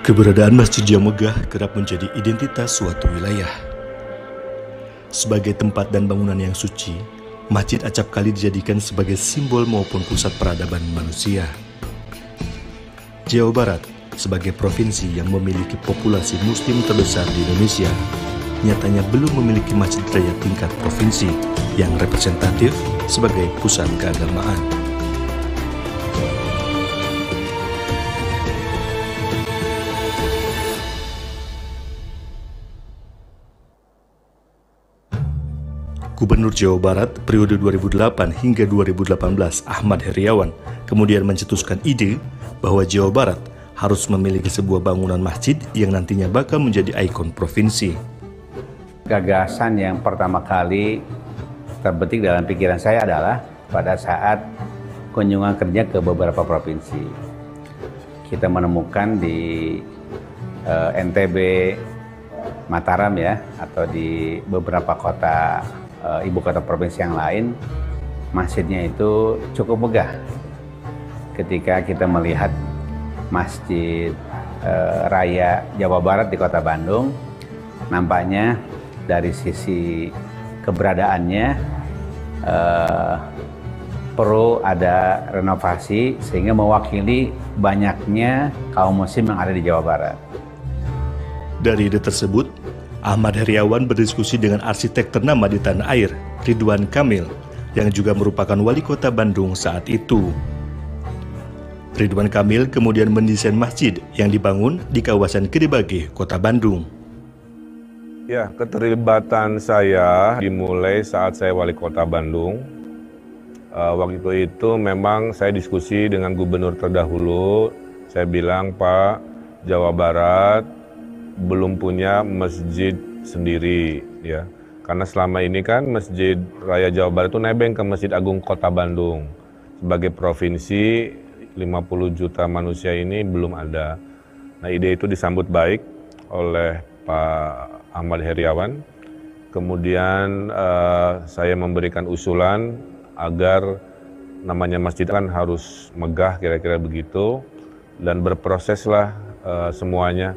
Keberadaan masjid yang megah kerap menjadi identitas suatu wilayah. Sebagai tempat dan bangunan yang suci, Masjid Acapkali dijadikan sebagai simbol maupun pusat peradaban manusia. Jawa Barat, sebagai provinsi yang memiliki populasi muslim terbesar di Indonesia, nyatanya belum memiliki masjid raya tingkat provinsi yang representatif sebagai pusat keagamaan. Gubernur Jawa Barat periode 2008 hingga 2018 Ahmad Heriawan kemudian mencetuskan ide bahwa Jawa Barat harus memiliki sebuah bangunan masjid yang nantinya bakal menjadi ikon provinsi. Gagasan yang pertama kali terbetik dalam pikiran saya adalah pada saat kunjungan kerja ke beberapa provinsi. Kita menemukan di NTB, Mataram ya, atau di beberapa kota ibu kota provinsi yang lain, masjidnya itu cukup megah. Ketika kita melihat Masjid Raya Jawa Barat di kota Bandung, nampaknya dari sisi keberadaannya perlu ada renovasi sehingga mewakili banyaknya kaum muslim yang ada di Jawa Barat. Dari ide tersebut, Ahmad Heriawan berdiskusi dengan arsitek ternama di tanah air, Ridwan Kamil, yang juga merupakan wali kota Bandung saat itu. Ridwan Kamil kemudian mendesain masjid yang dibangun di kawasan Gedebage, kota Bandung. Ya, keterlibatan saya dimulai saat saya wali kota Bandung. Waktu itu memang saya diskusi dengan gubernur terdahulu. Saya bilang, Pak, Jawa Barat belum punya masjid sendiri ya, karena selama ini kan Masjid Raya Jawa Barat itu nebeng ke Masjid Agung Kota Bandung. Sebagai provinsi 50 juta manusia ini belum ada. Nah, ide itu disambut baik oleh Pak Ahmad Heriawan. Kemudian saya memberikan usulan agar namanya masjid kan harus megah, kira-kira begitu, dan berproseslah semuanya.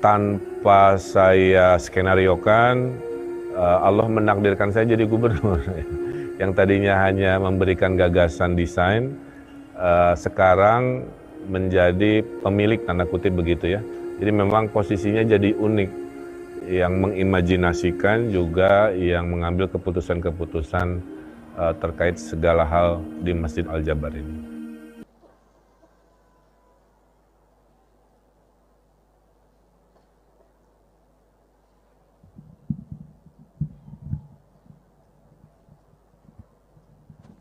Tanpa saya skenariokan, Allah menakdirkan saya jadi gubernur. Yang tadinya hanya memberikan gagasan desain, sekarang menjadi pemilik, tanda kutip begitu ya. Jadi memang posisinya jadi unik, yang mengimajinasikan juga yang mengambil keputusan-keputusan terkait segala hal di Masjid Al-Jabar ini.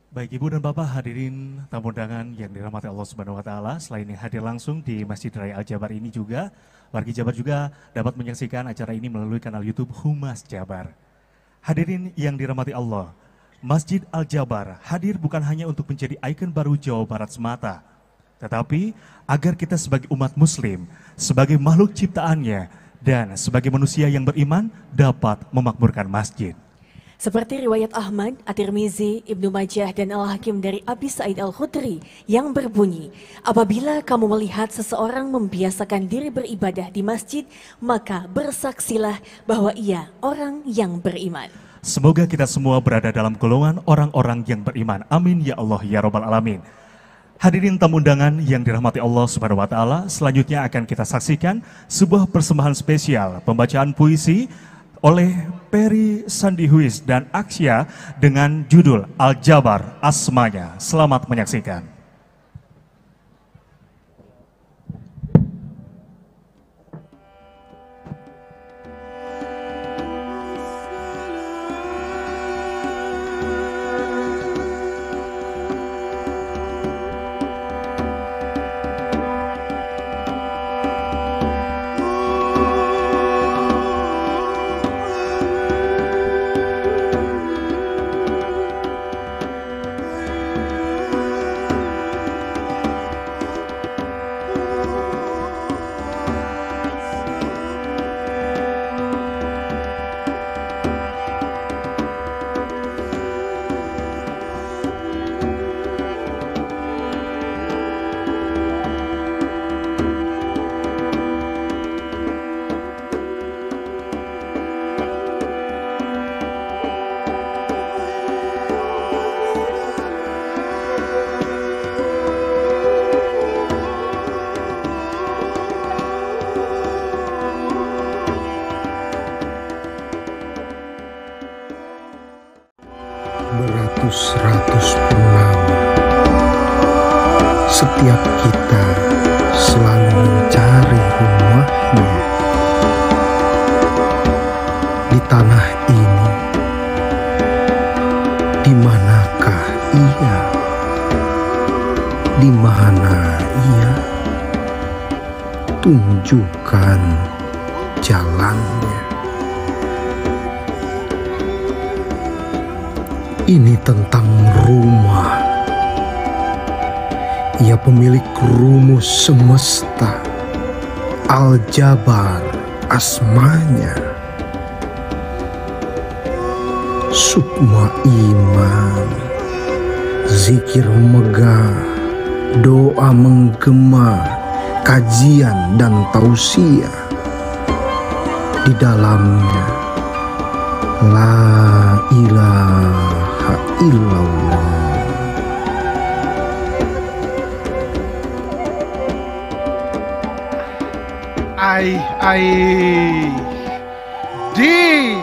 Baik Ibu dan Bapak hadirin tamu undangan yang dirahmati Allah Subhanahu wa taala, selain yang hadir langsung di Masjid Raya Al-Jabar ini juga, warga Jabar juga dapat menyaksikan acara ini melalui kanal YouTube Humas Jabar. Hadirin yang dirahmati Allah, Masjid Al-Jabar hadir bukan hanya untuk menjadi ikon baru Jawa Barat semata, tetapi agar kita sebagai umat muslim, sebagai makhluk ciptaannya, dan sebagai manusia yang beriman dapat memakmurkan masjid. Seperti riwayat Ahmad, At-Tirmizi, Ibnu Majah, dan Al-Hakim dari Abi Sa'id Al-Khudri yang berbunyi, apabila kamu melihat seseorang membiasakan diri beribadah di masjid, maka bersaksilah bahwa ia orang yang beriman. Semoga kita semua berada dalam golongan orang-orang yang beriman. Amin ya Allah ya Rabbal Alamin. Hadirin tamu undangan yang dirahmati Allah Subhanahu wa taala, selanjutnya akan kita saksikan sebuah persembahan spesial pembacaan puisi oleh Peri Sandihuis dan Aksya dengan judul Al-Jabar Asmanya. Selamat menyaksikan. purnama, setiap kita selalu mencari rumahnya. Di tanah ini, di manakah ia? Di mana ia? Tunjukkan jalannya. Ini tentang rumah. Ia pemilik rumus semesta, Al-Jabar asmanya. Sukma iman, zikir megah, doa menggema, kajian dan tausiah. Di dalamnya la ilaha illallah. Dik.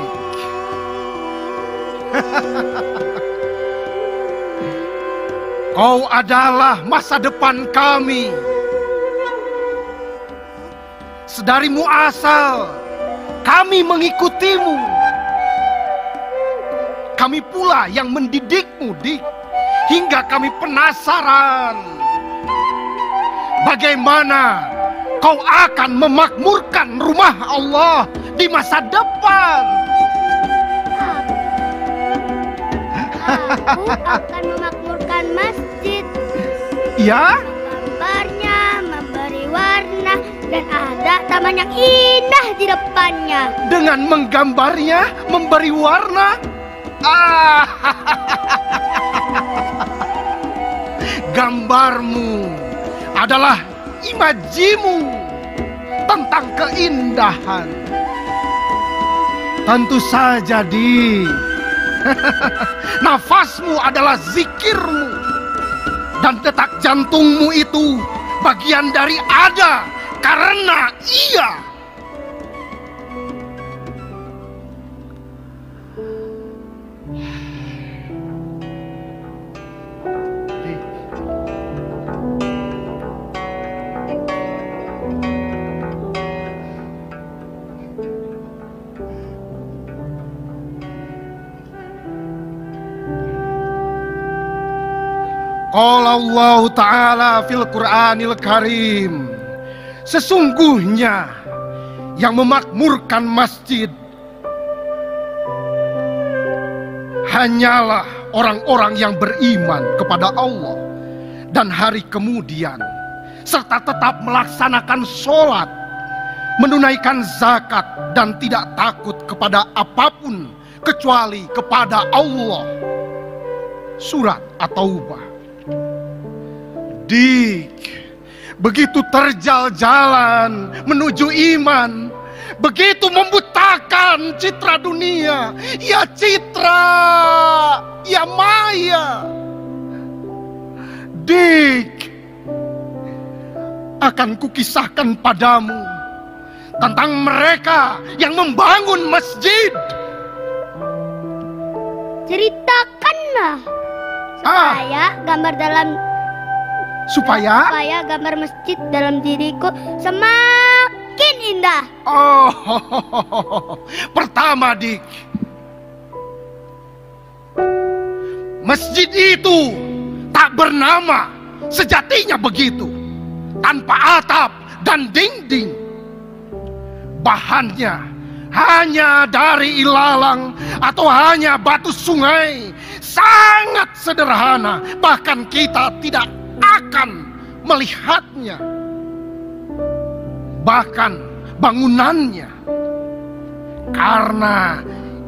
Kau adalah masa depan kami. Sedarimu asal, kami mengikutimu. Kami pula yang mendidikmu, Dik. Hingga kami penasaran bagaimana kau akan memakmurkan rumah Allah di masa depan. Aku akan memakmurkan masjid. Ya? Gambarnya memberi warna dan ada taman yang indah di depannya. Dengan menggambarnya memberi warna. Gambarmu adalah imajimu tentang keindahan. Tentu saja, Dik. Nafasmu adalah zikirmu, dan detak jantungmu itu bagian dari ada karena ia. Qala Allah Ta'ala fil Qur'anil Karim, sesungguhnya yang memakmurkan masjid hanyalah orang-orang yang beriman kepada Allah dan hari kemudian, serta tetap melaksanakan sholat, menunaikan zakat, dan tidak takut kepada apapun kecuali kepada Allah. Surat At-Taubah. Dik, begitu terjal jalan menuju iman, begitu membutakan citra dunia, ya citra, ya maya. Dik, akan kukisahkan padamu tentang mereka yang membangun masjid. Ceritakanlah supaya supaya gambar masjid dalam diriku semakin indah. Oh, pertama, Dik, masjid itu tak bernama, sejatinya begitu, tanpa atap dan dinding. Bahannya hanya dari ilalang atau hanya batu sungai, sangat sederhana, bahkan kita tidak akan melihatnya. Bahkan bangunannya, karena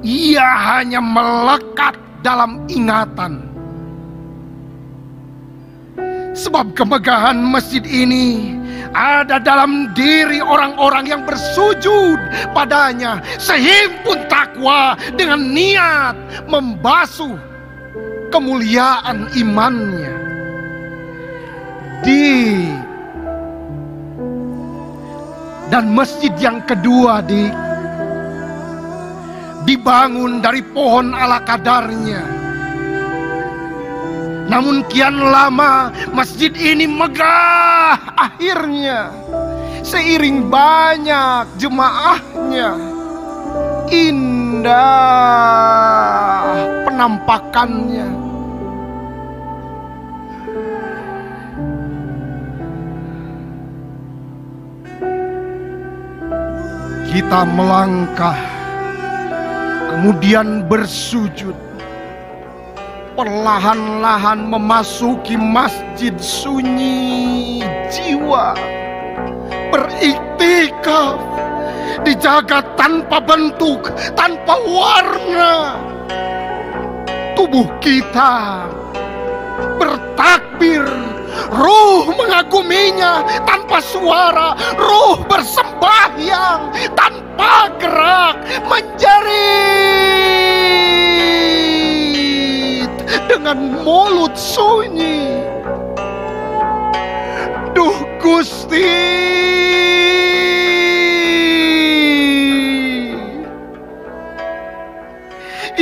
ia hanya melekat dalam ingatan. Sebab kemegahan masjid ini ada dalam diri orang-orang yang bersujud padanya, sehimpun takwa dengan niat membasuh kemuliaan imannya. Dan masjid yang kedua, Dik, dibangun dari pohon ala kadarnya, Namun kian lama masjid ini megah akhirnya. Seiring banyak jemaahnya, indah penampakannya. Kita melangkah, kemudian bersujud, perlahan-lahan memasuki masjid sunyi jiwa, beriktikaf, dijaga tanpa bentuk, tanpa warna. Tubuh kita bertakbir, ruh mengaguminya tanpa suara, ruh bersembahyang tanpa gerak, menjerit dengan mulut sunyi. Duh Gusti,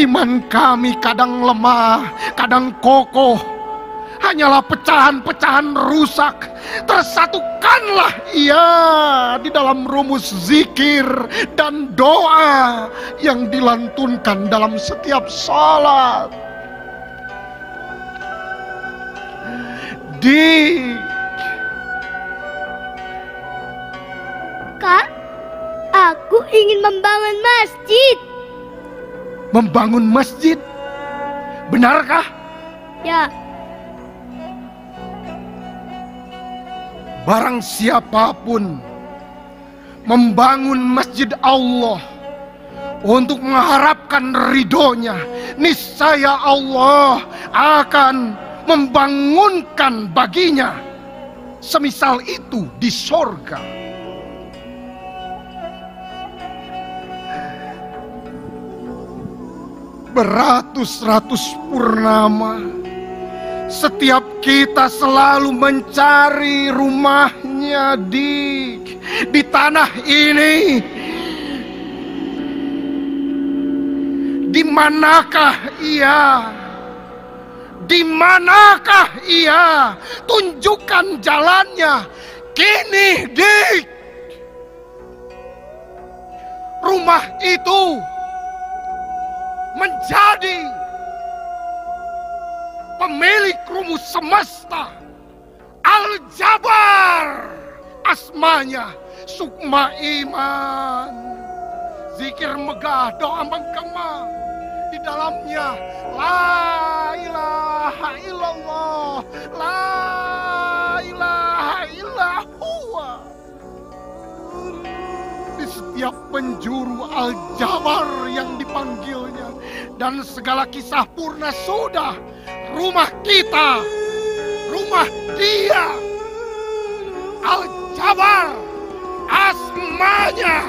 iman kami kadang lemah, kadang kokoh, hanyalah pecahan-pecahan rusak. Tersatukanlah ia di dalam rumus zikir dan doa yang dilantunkan dalam setiap salat. Kak, aku ingin membangun masjid. Membangun masjid? Benarkah? Ya. Barang siapapun membangun masjid Allah untuk mengharapkan ridhonya, niscaya Allah akan membangunkan baginya semisal itu di sorga. Beratus-ratus purnama, setiap kita selalu mencari rumahnya di tanah ini. Di manakah ia? Di manakah ia? Tunjukkan jalannya kini, Dik. Rumah itu menjadi pemilik rumus semesta, Al-Jabar asmanya, sukma iman, zikir megah, doa menggema, di dalamnya la ilaha illallah, la ilaha illallah. Di setiap penjuru Al-Jabar yang dipanggilnya, dan segala kisah purna sudah. Rumah kita, rumah dia, Al-Jabar asmanya.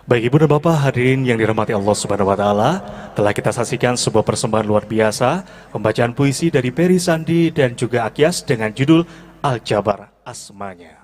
Baik Ibu dan Bapak hadirin yang dirahmati Allah Subhanahu wa taala, telah kita saksikan sebuah persembahan luar biasa, pembacaan puisi dari Peri Sandi dan juga Akyas dengan judul Al-Jabar Asmanya.